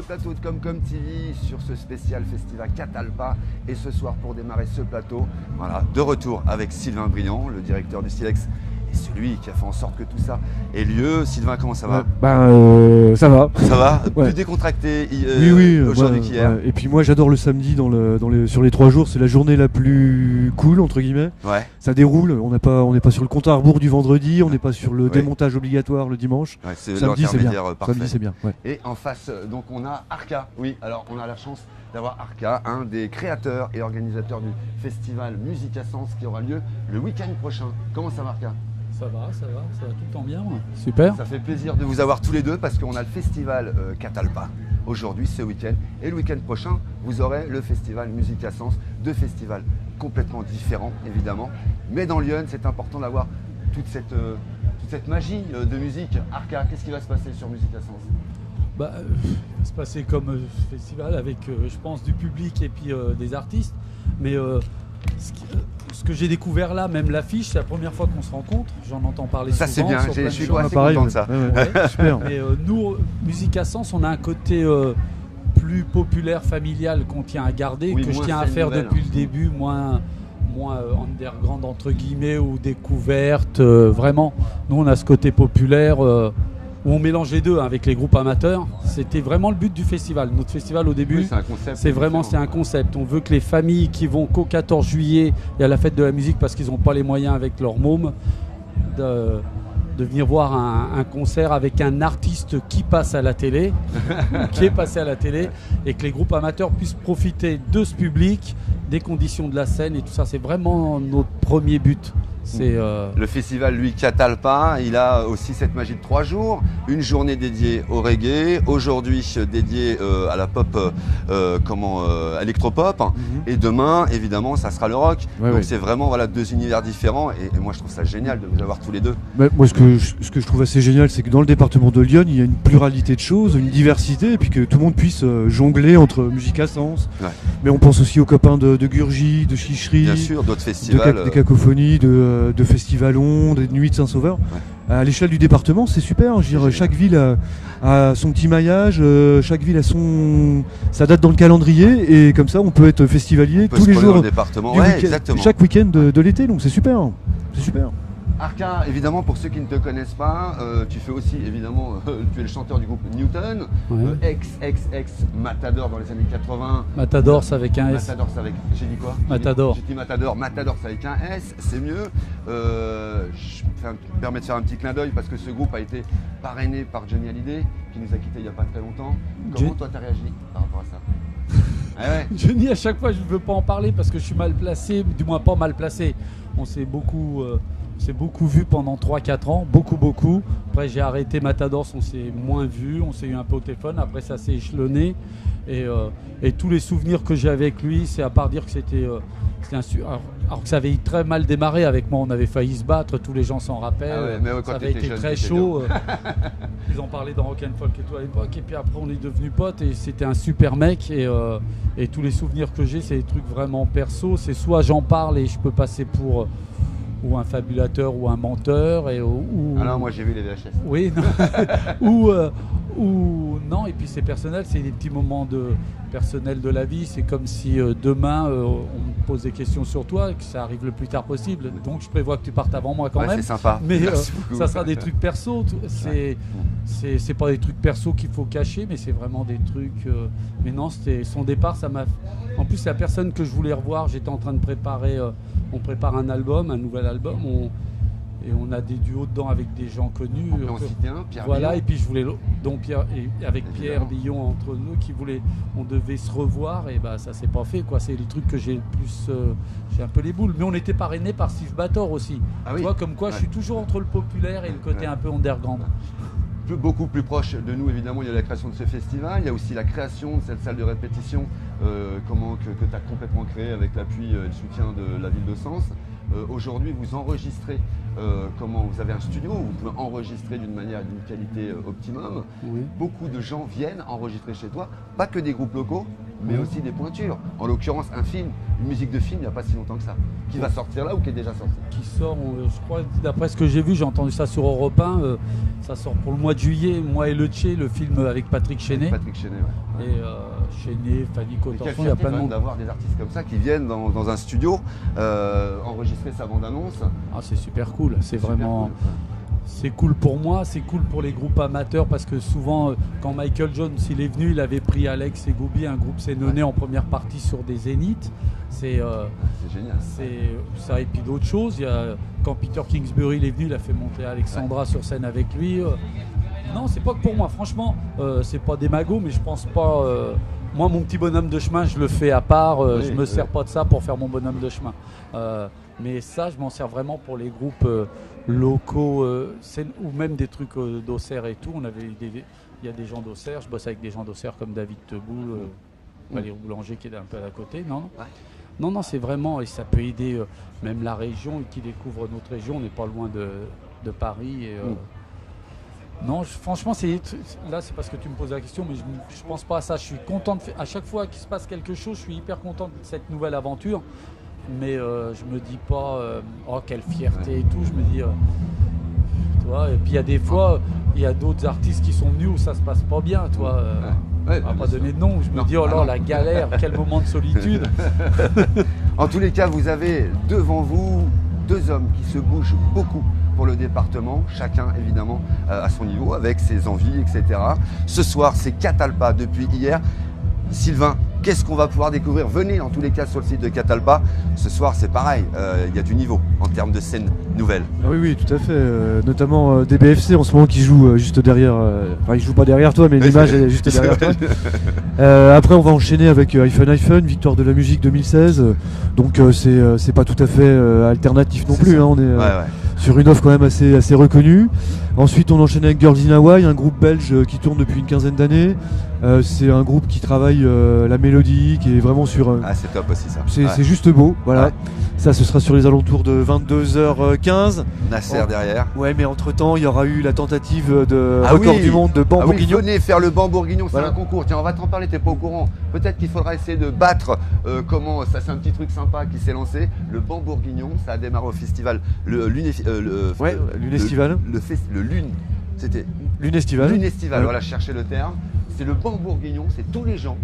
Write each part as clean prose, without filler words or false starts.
Plateau de Comcom TV sur ce spécial festival Catalpa et ce soir pour démarrer ce plateau, voilà, de retour avec Sylvain Briand, le directeur du Silex et celui qui a fait en sorte que tout ça ait lieu. Sylvain, comment ça va? Ça va. Ça va? Ouais. Plus décontracté oui, aujourd'hui qu'hier. Ouais. Et puis moi j'adore le samedi sur les 3 jours, c'est la journée la plus cool entre guillemets. Ouais. Ça déroule, on n'est pas sur le compte à rebours du vendredi, on n'est pas sur le démontage obligatoire le dimanche. Ouais, c'est samedi c'est bien. parfait. Samedi c'est bien. Ouais. Et en face, donc on a Arca. Oui, alors on a la chance d'avoir Arca, un des créateurs et organisateurs du festival Musique à Sens qui aura lieu le week-end prochain. Comment ça va, Arca? Ça va tout le temps bien. Super. Ça fait plaisir de vous avoir tous les deux parce qu'on a le festival Catalpa aujourd'hui, ce week-end. Et le week-end prochain, vous aurez le festival Musique à Sens, deux festivals complètement différents évidemment. Mais dans Lyon, c'est important d'avoir toute cette magie de musique. Arca, qu'est-ce qui va se passer sur Musique à Sens? Il va se passer comme festival avec, je pense, du public et puis des artistes. Mais ce que j'ai découvert là, même l'affiche, c'est la première fois qu'on se rencontre. J'en entends parler souvent. Ça c'est bien, je suis assez content de ça. Ouais. Super. Mais nous, Musique à Sens, on a un côté plus populaire, familial qu'on tient à garder, oui, que je tiens à faire depuis le début, moins underground entre guillemets ou découverte. Vraiment, nous on a ce côté populaire où on mélange les deux avec les groupes amateurs. C'était vraiment le but du festival. Notre festival au début, oui, c'est un concept. C'est un concept. On veut que les familles qui vont qu'au 14 juillet et à la fête de la musique parce qu'ils n'ont pas les moyens avec leur môme de venir voir un concert avec un artiste qui passe à la télé, qui est passé à la télé, et que les groupes amateurs puissent profiter de ce public, des conditions de la scène et tout ça. C'est vraiment notre premier but. Le festival, lui, Catalpa, il a aussi cette magie de 3 jours. Une journée dédiée au reggae, aujourd'hui dédiée à la pop, électropop. Et demain, évidemment, ça sera le rock. Ouais, donc ouais. c'est vraiment deux univers différents. Et moi, je trouve ça génial de vous avoir tous les deux. Moi, ce que je trouve assez génial, c'est que dans le département de Lyon, il y a une pluralité de choses, une diversité, et puis que tout le monde puisse jongler entre Musique à Sens. Ouais. Mais on pense aussi aux copains de Gurgy, de Chicherie, Bien sûr, d'autres festivals. des cacophonies, de festivalons, des nuits de Saint-Sauveur. Ouais. À l'échelle du département, c'est super. Je veux dire, chaque ville a son petit maillage, chaque ville a sa date dans le calendrier, et comme ça, on peut être festivalier tous les jours dans le département. du Ouais, week-end, exactement. chaque week-end de l'été. Donc c'est super. C'est super. Arca, évidemment, pour ceux qui ne te connaissent pas, tu fais aussi, évidemment, tu es le chanteur du groupe Newton, ex Matador dans les années 80. Matador, c'est avec un S. Matador, c'est avec. J'ai dit quoi? Matador. J'ai dit Matador. Matador, c'est avec un S, c'est mieux. Je me permets de faire un petit clin d'œil parce que ce groupe a été parrainé par Johnny Hallyday, qui nous a quittés il n'y a pas très longtemps. Comment toi, t'as réagi par rapport à ça? Ouais. Johnny, à chaque fois, je ne veux pas en parler parce que je suis mal placé, du moins pas mal placé. On s'est beaucoup vu pendant 3-4 ans, beaucoup. Après, j'ai arrêté Matador, on s'est moins vu, on s'est eu un peu au téléphone. Après, ça s'est échelonné. Et tous les souvenirs que j'ai avec lui, c'est à part dire que c'était alors que ça avait très mal démarré avec moi. On avait failli se battre, tous les gens s'en rappellent. Ah ouais, mais ouais, ça avait été très chaud. Ils en parlaient dans Rock and Folk et tout à l'époque. Et puis après, on est devenus potes et c'était un super mec. Et tous les souvenirs que j'ai, c'est des trucs vraiment perso. C'est soit j'en parle et je peux passer pour ou un fabulateur ou un menteur. Ah non, moi j'ai vu les VHS. Oui, non. ou non, et puis c'est personnel, c'est des petits moments personnels de la vie. C'est comme si demain on me pose des questions sur toi et que ça arrive le plus tard possible. Donc je prévois que tu partes avant moi quand même. C'est sympa. Mais ça sera des trucs perso. C'est pas des trucs perso qu'il faut cacher, mais c'est vraiment des trucs. Mais non, c'était son départ, ça m'a. En plus, c'est la personne que je voulais revoir. J'étais en train de préparer. On prépare un nouvel album. Et on a des duos dedans avec des gens connus. On peut en citer un, Pierre voilà, Billon. Et puis je voulais donc Pierre et avec Pierre Billon entre nous on devait se revoir et ça s'est pas fait quoi. C'est le truc que j'ai le plus j'ai un peu les boules. Mais on était parrainé par Steve Bator aussi. Ah oui. Tu vois comme quoi je suis toujours entre le populaire et le côté un peu underground. beaucoup plus proche de nous, évidemment, il y a la création de ce festival. Il y a aussi la création de cette salle de répétition que tu as complètement créée avec l'appui et le soutien de la ville de Sens. Aujourd'hui, vous enregistrez, vous avez un studio où vous pouvez enregistrer d'une qualité optimum. Oui. Beaucoup de gens viennent enregistrer chez toi, pas que des groupes locaux, mais aussi des pointures. En l'occurrence, un film, une musique de film, il n'y a pas si longtemps que ça. Qui va sortir là ou qui est déjà sorti? Qui sort, je crois, d'après ce que j'ai vu, j'ai entendu ça sur Europe 1, ça sort pour le mois de juillet, Moi et le Tché, le film avec Patrick Chenet. Patrick Chenet, ouais. Et Chenet, Fanny Cotenson, il y a plein de monde. D'avoir des artistes comme ça qui viennent dans un studio enregistrer sa bande-annonce. Ah, c'est super cool, c'est Super vraiment... cool. C'est cool pour moi, c'est cool pour les groupes amateurs parce que souvent, quand Michael Jones il est venu, il avait pris Alex et Goubi, un groupe sénonais en première partie sur des zéniths. C'est génial. Ça et puis d'autres choses. Quand Peter Kingsbury il est venu, il a fait monter Alexandra sur scène avec lui. Non, c'est pas que pour moi. Franchement, c'est pas des magots, mais je pense pas. Moi, mon petit bonhomme de chemin, je le fais à part. Je me sers pas de ça pour faire mon bonhomme de chemin. Mais ça, je m'en sers vraiment pour les groupes locaux ou même des trucs d'Auxerre et tout. Il y a des gens d'Auxerre. Je bosse avec des gens d'Auxerre comme David Teboul, Valérie Boulanger qui est un peu à côté. Non, c'est vraiment, et ça peut aider même la région qui découvre notre région. On n'est pas loin de Paris. Et, non, franchement, là, c'est parce que tu me poses la question, mais je pense pas à ça. Je suis content à chaque fois qu'il se passe quelque chose, je suis hyper content de cette nouvelle aventure. Mais je me dis pas, oh quelle fierté et tout. Je me dis, tu vois. Et puis il y a des fois, il y a d'autres artistes qui sont venus où ça se passe pas bien, toi. On va pas donner de nom. Je me dis, oh là, la galère, quel moment de solitude. En tous les cas, vous avez devant vous deux hommes qui se bougent beaucoup pour le département, chacun évidemment à son niveau, avec ses envies, etc. Ce soir, c'est Catalpa depuis hier. Sylvain, qu'est-ce qu'on va pouvoir découvrir? Venez en tous les cas sur le site de Catalpa. Ce soir, c'est pareil, il y a du niveau en termes de scène nouvelle. Ah oui, tout à fait. Notamment DBFC en ce moment qui joue juste derrière. Enfin, il joue pas derrière toi, mais l'image est juste derrière toi. Après, on va enchaîner avec Hyphen, victoire de la musique 2016. Donc, c'est pas tout à fait alternatif non plus. Hein, on est sur une offre quand même assez reconnue. Ensuite, on enchaîne avec Girls in Hawaii, un groupe belge qui tourne depuis une quinzaine d'années. C'est un groupe qui travaille la mélodie, qui est vraiment sur... c'est top aussi ça. C'est juste beau, voilà. Ouais. Ça, ce sera sur les alentours de 22h15. Nasser derrière. Ouais, mais entre-temps, il y aura eu la tentative de record du monde de banc bourguignon. Venez faire le banc bourguignon, c'est un concours. Tiens, on va t'en parler, t'es pas au courant. Peut-être qu'il faudra essayer de battre ça, c'est un petit truc sympa qui s'est lancé. Le banc bourguignon, ça a démarré au festival. L'Unestival. Le Lune. C'était L'Unestival. L'Unestival, voilà, je cherchais le terme. C'est le banc bourguignon, c'est tous les gens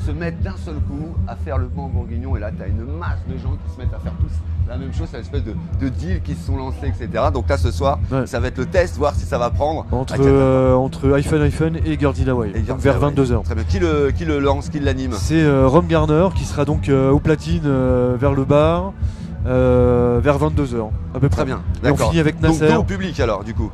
se mettent d'un seul coup à faire le banc bourguignon et là tu as une masse de gens qui se mettent à faire tous la même chose, c'est une espèce de deal qui se sont lancés, etc. Donc là ce soir, ça va être le test, voir si ça va prendre. Entre Hyphen et Girls in Hawaii, vers 22h. Très bien. Qui le lance, qui l'anime? C'est Rom Garner qui sera donc au platine vers le bar vers 22h à peu près. Très bien, d'accord. Et on finit avec Nasser. Donc dos au public alors du coup?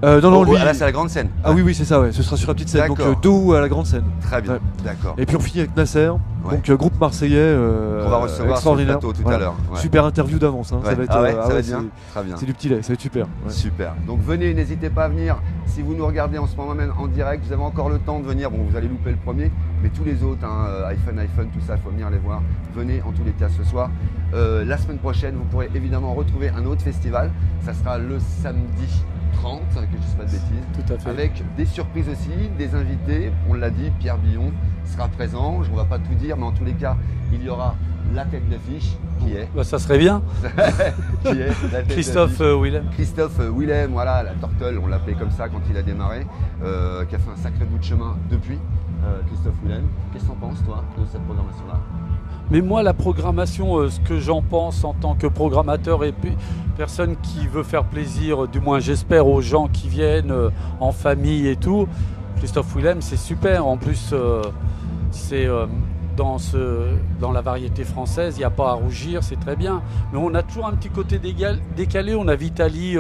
Non, lui... Là c'est la grande scène. Ah oui, c'est ça, ouais. Ce sera sur la petite scène, donc dos à la grande scène. Très bien, d'accord. Et puis on finit avec Nasser, donc groupe marseillais on va recevoir sur le plateau tout à l'heure. Super interview d'avance, hein. Ça va être, bien. Très bien. C'est du petit lait, ça va être super. Super. Donc venez, n'hésitez pas à venir. Si vous nous regardez en ce moment même en direct, vous avez encore le temps de venir. Bon, vous allez louper le premier, mais tous les autres, Hyphen, tout ça, il faut venir les voir. Venez en tous les cas ce soir. La semaine prochaine, vous pourrez évidemment retrouver un autre festival. Ça sera le samedi 30, que je ne dise pas de bêtises. Tout à fait. Avec des surprises aussi, des invités. On l'a dit, Pierre Billon sera présent. Je ne vais pas tout dire, mais en tous les cas, il y aura la tête d'affiche qui est. Ça serait bien. Qui est la tête Christophe Willem. Christophe Willem, voilà, la Tortelle, on l'appelait comme ça quand il a démarré, qui a fait un sacré bout de chemin depuis. Christophe Willem, qu'est-ce que tu en penses, toi, de cette programmation-là? Mais moi, la programmation, ce que j'en pense en tant que programmateur et personne qui veut faire plaisir, du moins j'espère, aux gens qui viennent en famille et tout, Christophe Willem, c'est super. En plus, dans la variété française, il n'y a pas à rougir, c'est très bien. Mais on a toujours un petit côté décalé. On a Vitali.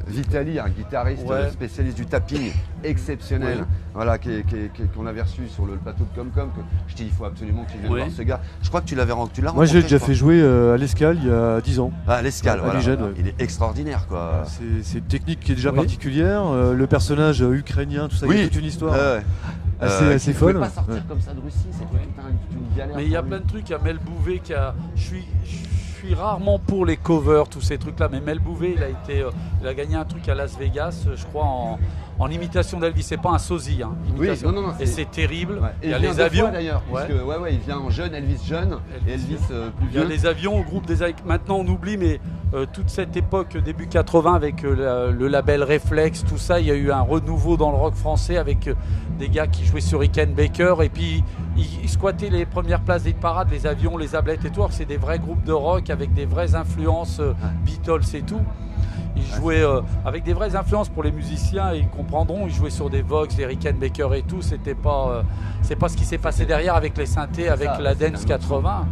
Vitali, un guitariste spécialiste du tapping exceptionnel, voilà, qu'on avait reçu sur le plateau de Comcom. Je t'ai dit, il faut absolument que tu viennes voir ce gars. Je crois que tu l'as rencontré. Moi, j'ai déjà fait jouer à l'Escale il y a 10 ans. À l'Escale, voilà. Ligène, Il est extraordinaire, quoi. C'est une technique qui est déjà particulière. Le personnage ukrainien, tout ça, il y a toute une histoire. Assez folle. Tu ne peux pas sortir comme ça de Russie, c'est une galère. Mais il y a plein de trucs. Il y a Mel Bouvet qui a. Je suis rarement pour les covers, tous ces trucs-là, mais Mel Bouvet, il a gagné un truc à Las Vegas, je crois, en imitation d'Elvis. C'est pas un sosie, hein, imitation. Non, et c'est terrible. Ouais. Il y a les avions d'ailleurs. Il vient en jeune, Elvis jeune, et Elvis plus vieux. Il y a les avions au groupe des. Maintenant, on oublie, mais toute cette époque, début 80, avec le label Reflex, tout ça, il y a eu un renouveau dans le rock français avec des gars qui jouaient sur Rickenbacker, et puis ils squattaient les premières places des parades, les avions, les ablettes et tout. C'est des vrais groupes de rock avec des vraies influences Beatles et tout. Ils jouaient avec des vraies influences pour les musiciens, ils comprendront. Ils jouaient sur des Vox, des Rickenbacker et tout. C'est pas ce qui s'est passé derrière avec les synthés, avec la Dance 80.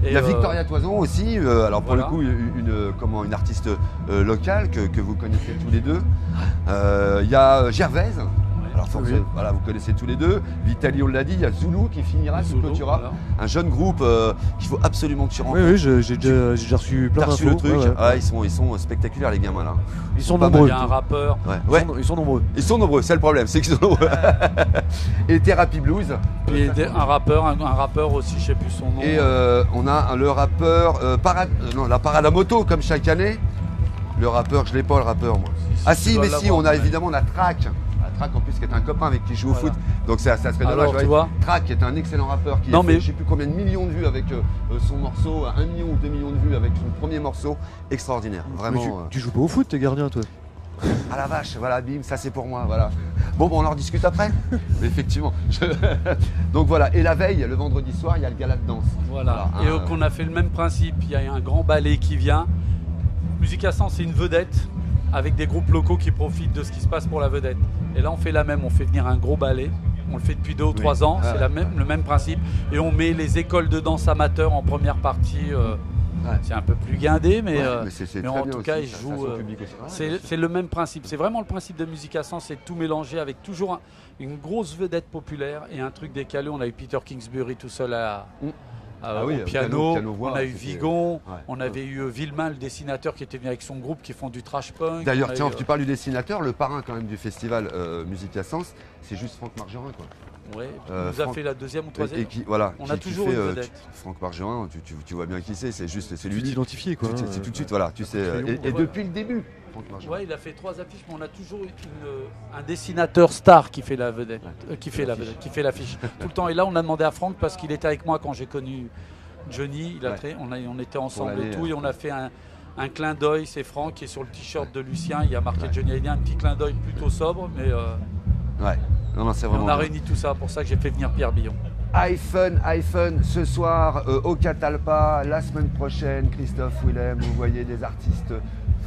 Il y a Victoria Toison aussi, alors pour le coup une artiste locale que vous connaissez tous les deux. Il y a Gervaise. Alors vous connaissez tous les deux. Vitali, on l'a dit, il y a Zulu qui finira, qui clôturera. Voilà. Un jeune groupe qu'il faut absolument que tu rencontres. Oui, j'ai déjà reçu plein d'infos. Le truc. Ils sont spectaculaires, les gamins là. Ils sont nombreux. Il y a un rappeur. Ils sont nombreux. Ils sont nombreux, c'est le problème, c'est qu'ils sont nombreux. Et Therapy Blues. Et un rappeur aussi, je sais plus son nom. Et on a le rappeur la Parade à moto comme chaque année. Le rappeur, je l'ai pas le rappeur moi. On a évidemment la Track. Track en plus qui est un copain avec qui je joue au foot, donc ça serait dommage. Track qui est un excellent rappeur qui a fait je sais plus combien de millions de vues avec son morceau, 1 million ou 2 millions de vues avec son premier morceau, extraordinaire, vraiment. Tu joues pas au foot, t'es gardien toi? Ah la vache, voilà, bim, ça c'est pour moi, voilà. Bon, on en rediscute après. Mais effectivement. Donc voilà, et la veille, le vendredi soir, il y a le gala de danse. Voilà. Et qu'on a fait le même principe, il y a un grand ballet qui vient. Musica Sans, c'est une vedette, avec des groupes locaux qui profitent de ce qui se passe pour la vedette. Et là, on fait la même, on fait venir un gros ballet. On le fait depuis 2 ou 3 ans, c'est le même principe. Et on met les écoles de danse amateurs en première partie. C'est un peu plus guindé, mais en tout cas, ils jouent. C'est le même principe. C'est vraiment le principe de Musica Sans, c'est tout mélanger avec toujours une grosse vedette populaire et un truc décalé. On a eu Peter Kingsbury tout seul au piano, on a eu Vigon, on avait eu Villemin, le dessinateur qui était venu avec son groupe qui font du trash punk. D'ailleurs, tiens, tu parles du dessinateur, le parrain quand même du festival Musica Sans, c'est juste Franck Margerin quoi. Oui, il nous a fait la 2e ou 3e. On a toujours une vedette. Franck Margerin, tu vois bien qui c'est lui d'identifier quoi. C'est tout de suite, voilà, tu sais. Et depuis le début. Ouais, il a fait 3 affiches, mais on a toujours un dessinateur star qui fait la vedette, qui fait l'affiche tout le temps. Et là, on a demandé à Franck parce qu'il était avec moi quand j'ai connu Johnny. On était ensemble et tout, et on a fait un clin d'œil. C'est Franck qui est sur le t-shirt de Lucien. Il y a marqué Johnny Hallyday, un petit clin d'œil plutôt sobre, mais. C'est vraiment. On a réuni tout ça, pour ça que j'ai fait venir Pierre Billon. iPhone ce soir au Catalpa, la semaine prochaine, Christophe Willem, vous voyez des artistes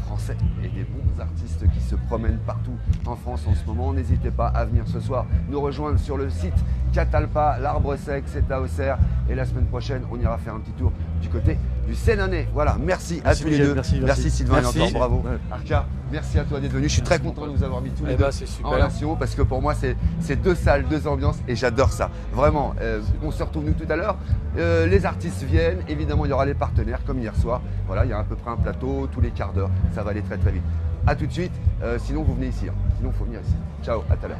français et des bons artistes qui se promènent partout en France en ce moment. N'hésitez pas à venir ce soir nous rejoindre sur le site Catalpa, l'Arbre Sec, c'est à Auxerre. Et la semaine prochaine, on ira faire un petit tour du côté du Sénanais. Voilà, merci à tous les deux. Merci Sylvain et encore bravo. Arca, merci à toi d'être venu. Je suis très content de vous avoir mis tous les deux en relation parce que pour moi, c'est 2 salles, 2 ambiances et j'adore ça. Vraiment, on se retrouve nous tout à l'heure. Les artistes viennent, évidemment, il y aura les partenaires comme hier soir. Voilà, il y a à peu près un plateau tous les quarts d'heure. Ça va aller très très vite. A tout de suite, sinon vous venez ici. Sinon, il faut venir ici. Ciao, à tout à l'heure.